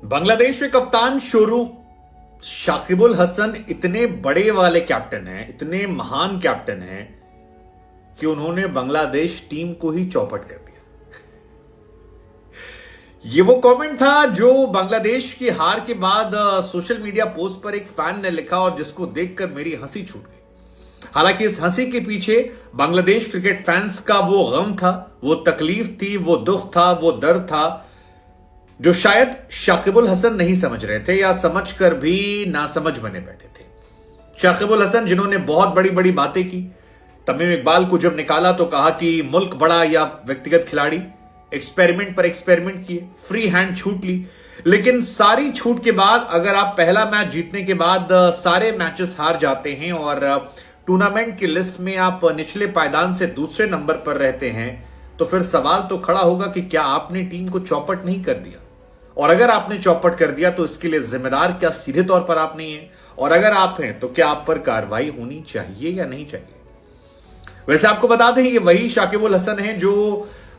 बांग्लादेश के कप्तान शोरू शाकिबुल हसन इतने बड़े वाले कैप्टन हैं, इतने महान कैप्टन हैं कि उन्होंने बांग्लादेश टीम को ही चौपट कर दिया। ये वो कमेंट था जो बांग्लादेश की हार के बाद सोशल मीडिया पोस्ट पर एक फैन ने लिखा और जिसको देखकर मेरी हंसी छूट गई। हालांकि इस हंसी के पीछे बांग्लादेश क्रिकेट फैंस का वो गम था, वो तकलीफ थी, वो दुख था, वो दर्द था जो शायद शाकिबुल हसन नहीं समझ रहे थे या समझकर भी नासमझ बने बैठे थे। शाकिबुल हसन जिन्होंने बहुत बड़ी बड़ी बातें की, तमीम इकबाल को जब निकाला तो कहा कि मुल्क बड़ा या व्यक्तिगत खिलाड़ी, एक्सपेरिमेंट पर एक्सपेरिमेंट किए, फ्री हैंड छूट ली। लेकिन सारी छूट के बाद अगर आप पहला मैच जीतने के बाद सारे मैचेस हार जाते हैं और टूर्नामेंट की लिस्ट में आप निचले पायदान से दूसरे नंबर पर रहते हैं, तो फिर सवाल तो खड़ा होगा कि क्या आपने टीम को चौपट नहीं कर दिया? और अगर आपने चौपट कर दिया तो इसके लिए जिम्मेदार क्या सीधे तौर पर आप नहीं है? और अगर आप हैं तो क्या आप पर कार्रवाई होनी चाहिए या नहीं चाहिए? वैसे आपको बता दें ये वही शाकिबुल हसन हैं जो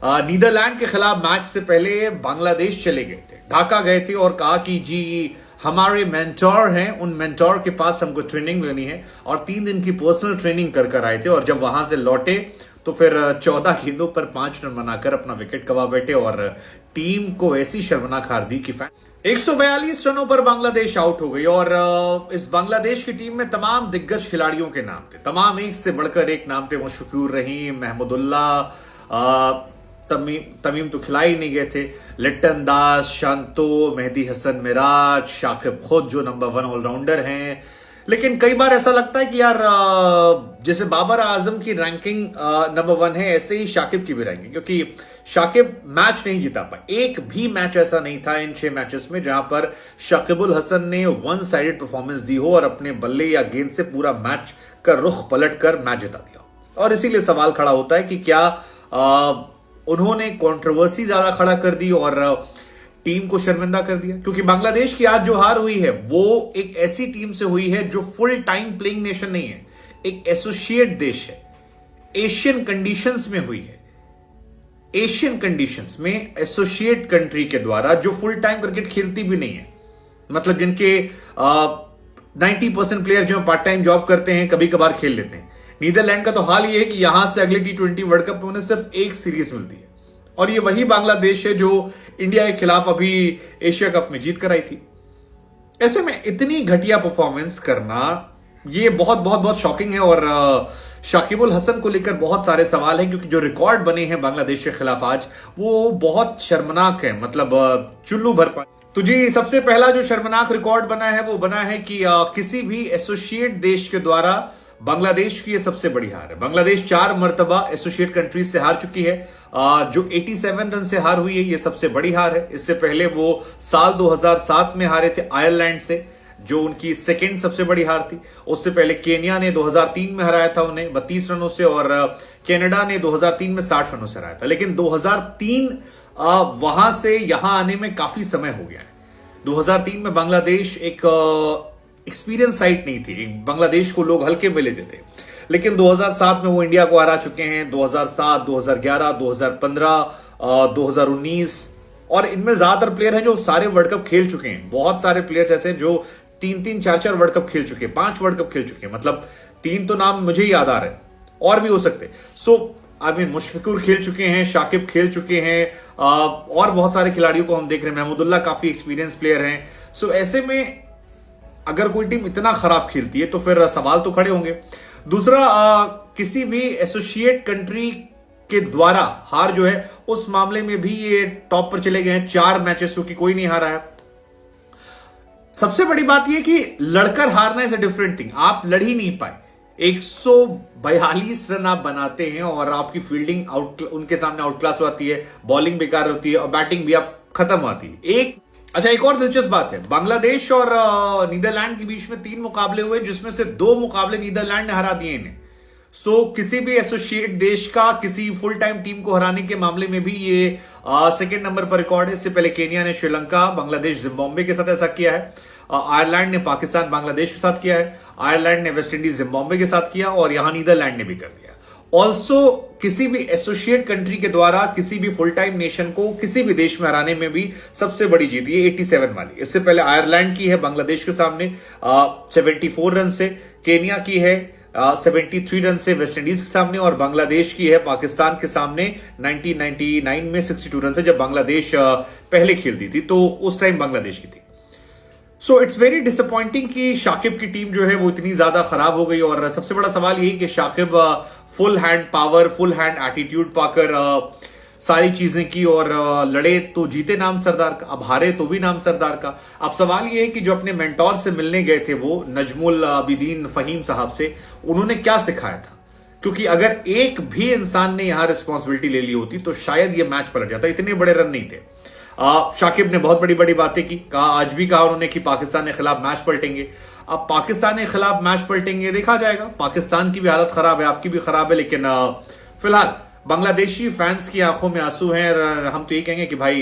नीदरलैंड के खिलाफ मैच से पहले बांग्लादेश चले गए थे, ढाका गए थे और कहा कि जी हमारे मेंटोर हैं, उन मेंटोर के पास हमको ट्रेनिंग लेनी है और 3 दिन की पर्सनल ट्रेनिंग कर आए थे। और जब वहां से लौटे तो फिर 14 गेंदों पर 5 रन बनाकर अपना विकेट गंवा बैठे और टीम को ऐसी शर्मनाक हार दी कि 142 रनों पर बांग्लादेश आउट हो गई। और इस बांग्लादेश की टीम में तमाम दिग्गज खिलाड़ियों के नाम थे, तमाम एक से बढ़कर एक नाम थे। मुशफिकुर रहीम, महमूदुल्लाह, तमीम तो खिला ही नहीं गए थे, लिट्टन दास, शांतो, मेहदी हसन मिराज, शाकिब खुद जो नंबर 1 ऑलराउंडर हैं। लेकिन कई बार ऐसा लगता है कि यार जैसे बाबर आजम की रैंकिंग नंबर 1 है, ऐसे ही शाकिब की भी रैंकिंग, क्योंकि शाकिब मैच नहीं जीता पाए। एक भी मैच ऐसा नहीं था इन 6 मैचेस में जहां पर शाकिबुल हसन ने 1 साइडेड परफॉर्मेंस दी हो और अपने बल्ले या गेंद से पूरा मैच का रुख पलट कर मैच जिता दिया। और इसीलिए सवाल खड़ा होता है कि क्या उन्होंने कंट्रोवर्सी ज्यादा खड़ा कर दी और टीम को शर्मिंदा कर दिया? क्योंकि बांग्लादेश की आज जो हार हुई है वो एक ऐसी टीम से हुई है जो फुल टाइम प्लेइंग नेशन नहीं है, एक एसोसिएट देश है, एशियन कंडीशंस में हुई है। एशियन कंडीशंस में एसोसिएट कंट्री के द्वारा जो फुल टाइम क्रिकेट खेलती भी नहीं है, मतलब जिनके 90% प्लेयर जो पार्ट टाइम जॉब करते हैं, कभी कभार खेल लेते हैं। नीदरलैंड का तो हाल ये है कि यहां से अगले T20 वर्ल्ड कप में उन्हें सिर्फ एक सीरीज मिलती है और ये वही बांग्लादेश है जो इंडिया के खिलाफ अभी एशिया कप में जीत कर आई थी। ऐसे में इतनी घटिया परफॉर्मेंस करना ये बहुत बहुत बहुत शॉकिंग है और शाकिबुल हसन को लेकर बहुत सारे सवाल हैं, क्योंकि जो रिकॉर्ड बने हैं बांग्लादेश के खिलाफ आज वो बहुत शर्मनाक है, मतलब चुल्लू भर पाए। तो जी सबसे पहला जो शर्मनाक रिकॉर्ड बना है वो बना है कि किसी भी एसोसिएट देश के द्वारा बांग्लादेश की ये सबसे बड़ी हार है। बांग्लादेश 4 मर्तबा एसोसिएट कंट्रीज से हार चुकी है, जो 87 रन से हार हुई है ये सबसे बड़ी हार है। इससे पहले वो साल 2007 में हारे थे आयरलैंड से, जो उनकी सेकेंड सबसे बड़ी हार थी। उससे पहले केन्या ने 2003 में हराया था उन्हें 32 रनों से और कनाडा ने 2003 में 60 रनों से हराया था। लेकिन 2003 वहां से यहां आने में काफी समय हो गया है। 2003 में बांग्लादेश एक एक्सपीरियंस साइट नहीं थी, बांग्लादेश को लोग हल्के में लेते थे। लेकिन 2007 में वो इंडिया को हरा चुके हैं, 2007, 2011, 2015, 2019 और इनमें ज्यादातर प्लेयर हैं जो सारे वर्ल्ड कप खेल चुके हैं। बहुत सारे प्लेयर्स ऐसे जो 3-3, 4-4 वर्ल्ड कप खेल चुके हैं, 5 वर्ल्ड कप खेल चुके हैं, मतलब 3 तो नाम मुझे याद आ रहे हैं और भी हो सकते। मुशफिकुर खेल चुके हैं, शाकिब खेल चुके हैं और बहुत सारे खिलाड़ियों को हम देख रहे हैं। महमूदुल्लाह काफी एक्सपीरियंस प्लेयर हैं। सो ऐसे में अगर कोई टीम इतना खराब खेलती है तो फिर सवाल तो खड़े होंगे। दूसरा, किसी भी एसोसिएट कंट्री के द्वारा हार जो है उस मामले में भी ये टॉप पर चले गए हैं, 4 मैचेस क्योंकि कोई नहीं हारा है। सबसे बड़ी बात यह कि लड़कर हारना इज अ डिफरेंट थिंग। आप लड़ ही नहीं पाए, 142 रन आप बनाते हैं और आपकी फील्डिंग उनके सामने आउट क्लास होती है, बॉलिंग बेकार होती है और बैटिंग भी आप खत्म आती है। एक और दिलचस्प बात है, बांग्लादेश और नीदरलैंड के बीच में 3 मुकाबले हुए जिसमें से 2 मुकाबले नीदरलैंड ने हरा दिए इन्हें। किसी भी एसोसिएट देश का किसी फुल टाइम टीम को हराने के मामले में भी ये सेकंड नंबर पर रिकॉर्ड है। इससे पहले केन्या ने श्रीलंका, बांग्लादेश जिम्बाब्वे के साथ ऐसा किया है, आयरलैंड ने पाकिस्तान बांग्लादेश के साथ किया है, आयरलैंड ने वेस्ट इंडीज जिम्बाब्वे के साथ किया और यहां नीदरलैंड ने भी कर दिया। ऑल्सो किसी भी एसोसिएट कंट्री के द्वारा किसी भी फुल टाइम नेशन को किसी भी देश में हराने में भी सबसे बड़ी जीत ये 87 वाली। इससे पहले आयरलैंड की है बांग्लादेश के सामने 74 रन से, केनिया की है 73 रन से वेस्ट इंडीज के सामने, और बांग्लादेश की है पाकिस्तान के सामने 1999 में 62 रन से, जब बांग्लादेश पहले खेलती थी तो उस टाइम बांग्लादेश की थी। सो इट्स वेरी डिसअपॉइंटिंग कि शाकिब की टीम जो है वो इतनी ज्यादा खराब हो गई। और सबसे बड़ा सवाल यही कि Shakib full hand power, full hand attitude पाकर सारी चीजें की और लड़े तो जीते नाम सरदार का, अब हारे तो भी नाम सरदार का। अब सवाल यह है कि जो अपने मेंटोर से मिलने गए थे वो नजमुल आबिदीन फहीम साहब से, उन्होंने क्या सिखाया था? क्योंकि अगर एक भी इंसान ने यहां रिस्पॉन्सिबिलिटी ले ली होती तो शायद ये मैच पलट जाता, इतने बड़े रन नहीं थे। शाकिब ने बहुत बड़ी बड़ी बातें की, आज भी कहा उन्होंने कि पाकिस्तान के खिलाफ मैच पलटेंगे। अब पाकिस्तान के खिलाफ मैच पलटेंगे, देखा जाएगा। पाकिस्तान की भी हालत खराब है, आपकी भी खराब है, लेकिन फिलहाल बांग्लादेशी फैंस की आंखों में आंसू हैं। हम तो ये कहेंगे कि भाई